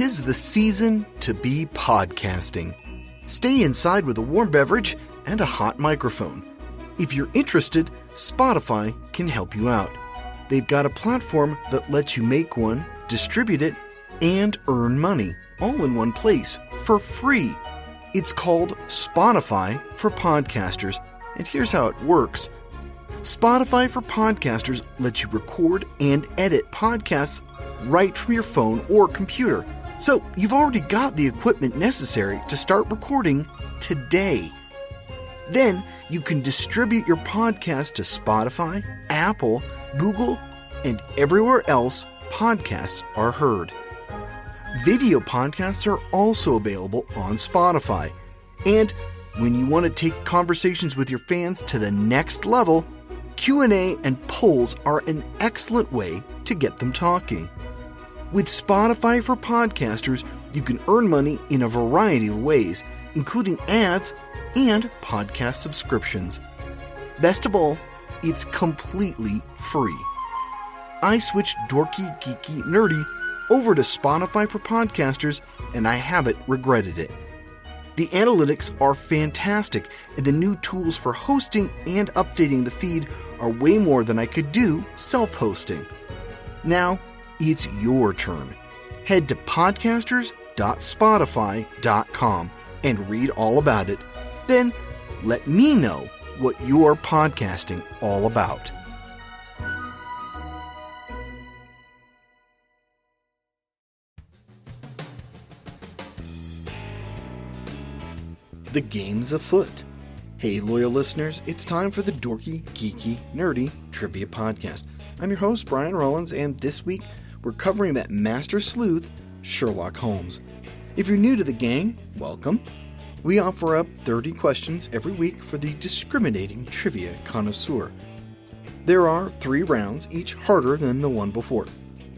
'Tis the season to be podcasting. Stay inside with a warm beverage and a hot microphone. If you're interested, Spotify can help you out. They've got a platform that lets you make one, distribute it, and earn money, all in one place, for free. It's called Spotify for Podcasters, and here's how it works. Spotify for Podcasters lets you record and edit podcasts right from your phone or computer. So you've already got the equipment necessary to start recording today. Then you can distribute your podcast to Spotify, Apple, Google, and everywhere else podcasts are heard. Video podcasts are also available on Spotify. And when you want to take conversations with your fans to the next level, Q&A and polls are an excellent way to get them talking. With Spotify for Podcasters, you can earn money in a variety of ways, including ads and podcast subscriptions. Best of all, it's completely free. I switched Dorky, Geeky, Nerdy over to Spotify for Podcasters, and I haven't regretted it. The analytics are fantastic, and the new tools for hosting and updating the feed are way more than I could do self-hosting. Now, it's your turn. Head to podcasters.spotify.com and read all about it. Then, let me know what you're podcasting all about. The game's afoot. Hey, loyal listeners, it's time for the Dorky, Geeky, Nerdy Trivia Podcast. I'm your host, Brian Rollins, and this week we're covering that master sleuth, Sherlock Holmes. If you're new to the gang, welcome. We offer up 30 questions every week for the discriminating trivia connoisseur. There are 3 rounds, each harder than the one before.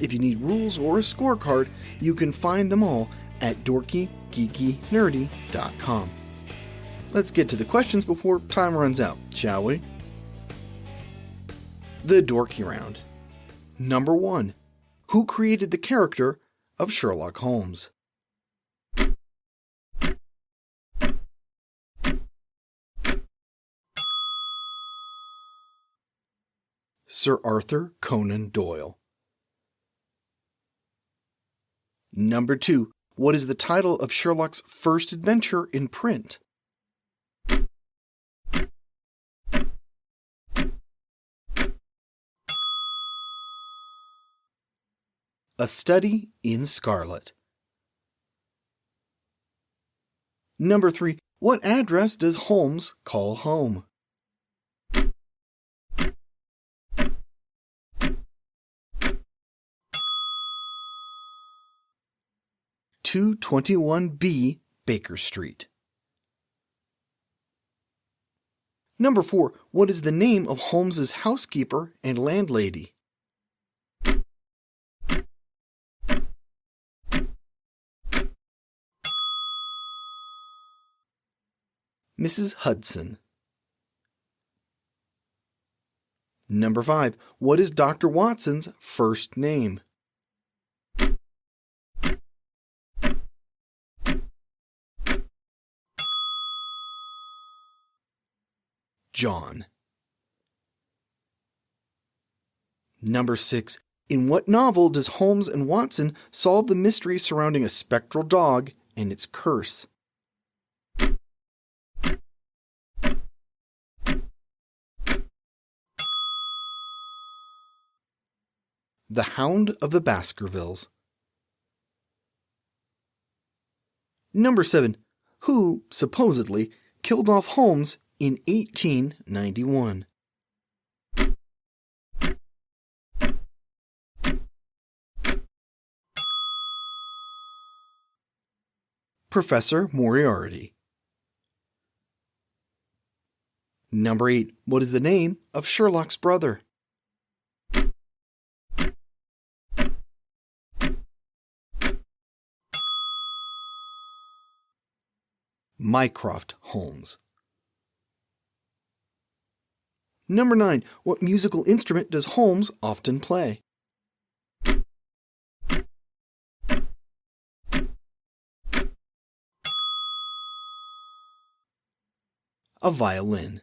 If you need rules or a scorecard, you can find them all at dorkygeekynerdy.com. Let's get to the questions before time runs out, shall we? The Dorky Round. Number 1. Who created the character of Sherlock Holmes? Sir Arthur Conan Doyle. Number 2. What is the title of Sherlock's first adventure in print? A Study in Scarlet. Number 3. What address does Holmes call home? (221B Baker Street). Number 4. What is the name of Holmes's housekeeper and landlady? Mrs. Hudson. Number 5. What is Dr. Watson's first name? John. Number 6. In what novel does Holmes and Watson solve the mystery surrounding a spectral dog and its curse? The Hound of the Baskervilles. Number 7. Who, supposedly, killed off Holmes in 1891? Professor Moriarty. Number 8. What is the name of Sherlock's brother? Mycroft Holmes. Number 9. What musical instrument does Holmes often play? a violin.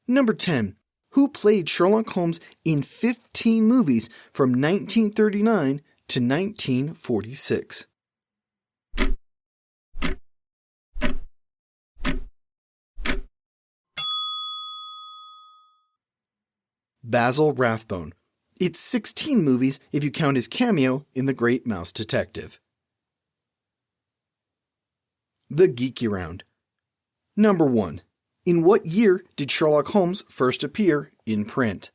Number 10. Who played Sherlock Holmes in 15 movies from 1939 to 1946? Basil Rathbone. It's 16 movies if you count his cameo in The Great Mouse Detective. The Geeky Round. Number 1. In what year did Sherlock Holmes first appear in print?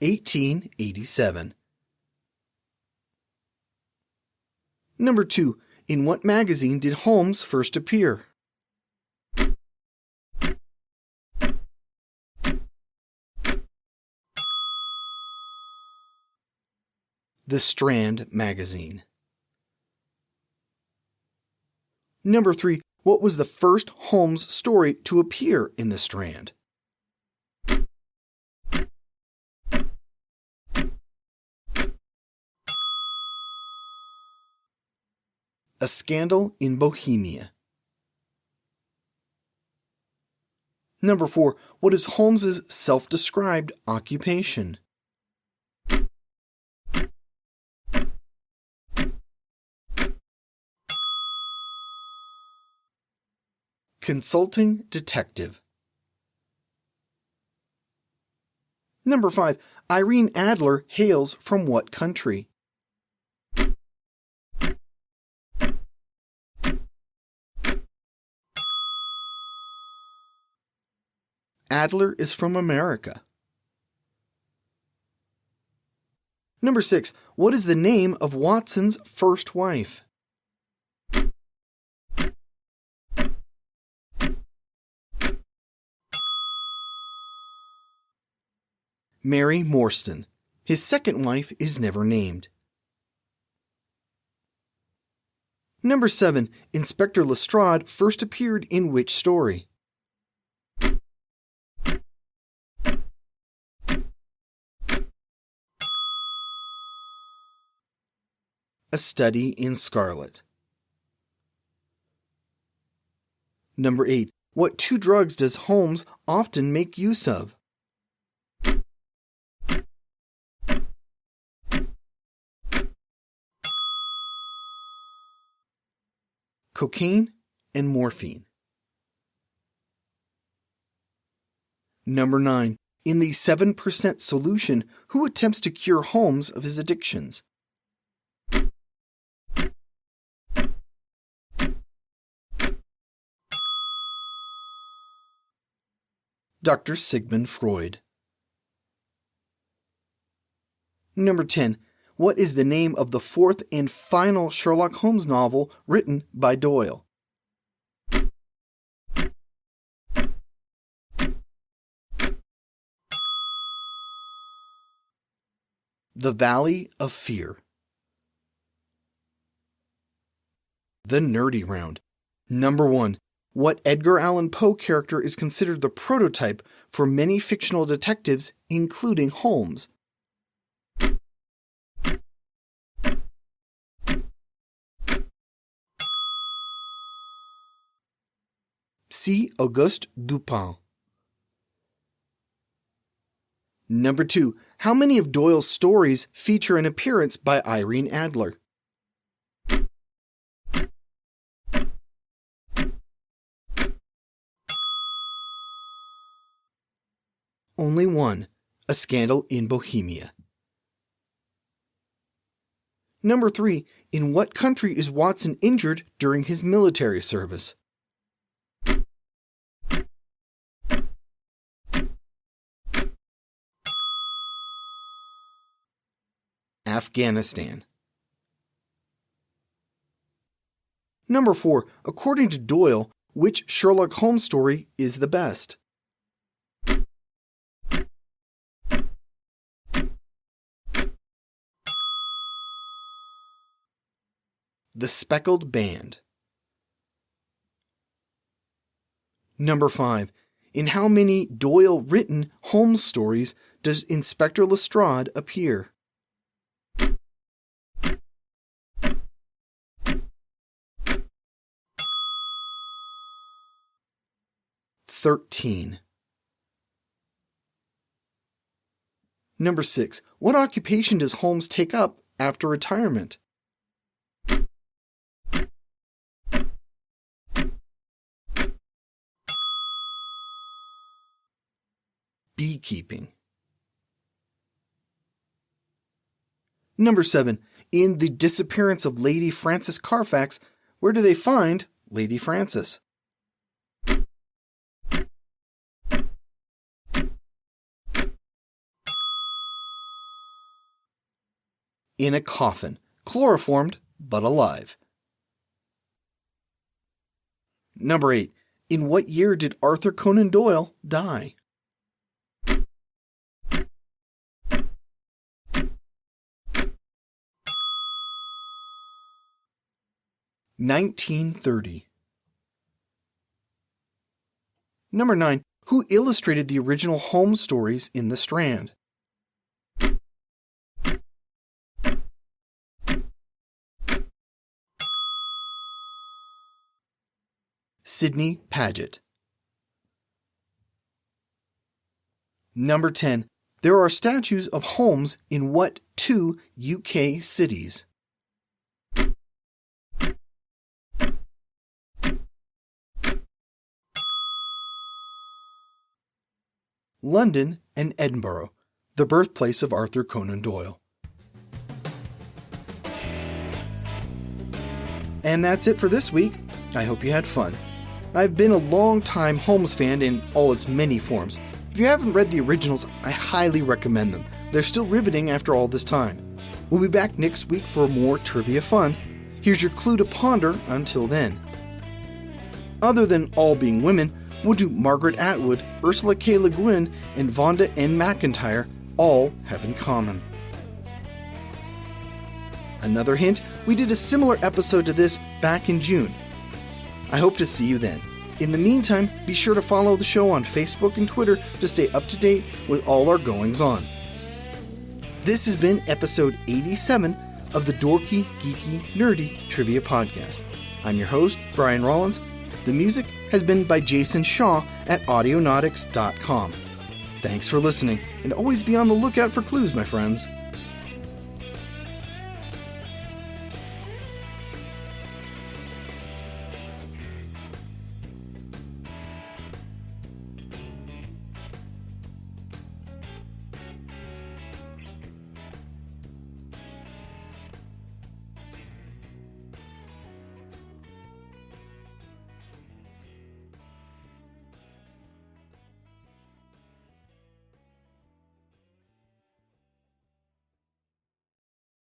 (1887). Number 2. In what magazine did Holmes first appear? The Strand magazine. Number 3. What was the first Holmes story to appear in the Strand? A Scandal in Bohemia. Number 4. What is Holmes's self-described occupation? Consulting detective. Number 5. Irene Adler hails from what country? Adler is from America. Number 6. What is the name of Watson's first wife? Mary Morstan. His second wife is never named. Number 7. Inspector Lestrade first appeared in which story? A Study in Scarlet. Number 8. What 2 drugs does Holmes often make use of? Cocaine and morphine. Number 9. In the 7% solution, who attempts to cure Holmes of his addictions? Dr. Sigmund Freud. Number 10. What is the name of the 4th and final Sherlock Holmes novel written by Doyle? The Valley of Fear. The Nerdy Round. Number 1. What Edgar Allan Poe character is considered the prototype for many fictional detectives, including Holmes? C. Auguste Dupin. Number 2. How many of Doyle's stories feature an appearance by Irene Adler? Only 1. A Scandal in Bohemia. Number 3. In what country is Watson injured during his military service? Afghanistan. Number 4. According to Doyle, which Sherlock Holmes story is the best? The Speckled Band. Number 5. In how many Doyle-written Holmes stories does Inspector Lestrade appear? $13. Number 6. What occupation does Holmes take up after retirement? Beekeeping. Number 7. In The Disappearance of Lady Frances Carfax, where do they find Lady Frances? In a coffin, chloroformed but alive. Number 8. In what year did Arthur Conan Doyle die? $1930. Number 9. Who illustrated the original Holmes stories in the Strand? Sidney Paget. Number 10. There are statues of Holmes in what 2 UK cities? London and Edinburgh, the birthplace of Arthur Conan Doyle. And that's it for this week. I hope you had fun. I've been a long-time Holmes fan in all its many forms. If you haven't read the originals, I highly recommend them. They're still riveting after all this time. We'll be back next week for more trivia fun. Here's your clue to ponder until then. Other than all being women, we'll do Margaret Atwood, Ursula K. Le Guin, and Vonda N. McIntyre all have in common. Another hint, we did a similar episode to this back in June. I hope to see you then. In the meantime, be sure to follow the show on Facebook and Twitter to stay up to date with all our goings-on. This has been episode 87 of the Dorky, Geeky, Nerdy Trivia Podcast. I'm your host, Brian Rollins. The music has been by Jason Shaw at audionautics.com. Thanks for listening, and always be on the lookout for clues, my friends.